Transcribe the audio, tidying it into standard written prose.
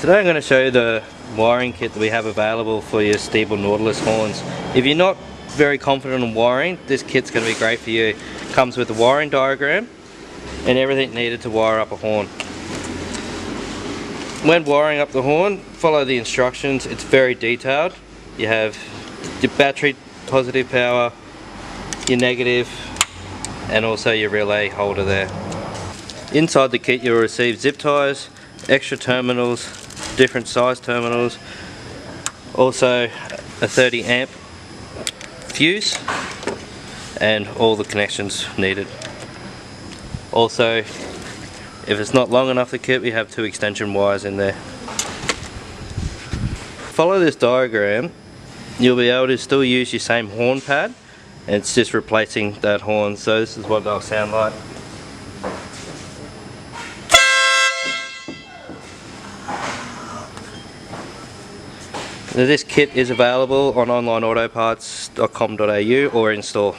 Today I'm going to show you the wiring kit that we have available for your Steeple Nautilus horns. If you're not very confident in wiring, this kit's going to be great for you. It comes with a wiring diagram and everything needed to wire up a horn. When wiring up the horn, follow the instructions. It's very detailed. You have your battery positive power, your negative, and also your relay holder there. Inside the kit you'll receive zip ties, extra terminals, different size terminals, also a 30 amp fuse and all the connections needed. Also, if it's not long enough the kit, we have 2 extension wires in there. Follow this diagram, you'll be able to still use your same horn pad, and it's just replacing that horn. So this is what they'll sound like. Now, this kit is available on onlineautoparts.com.au or in store.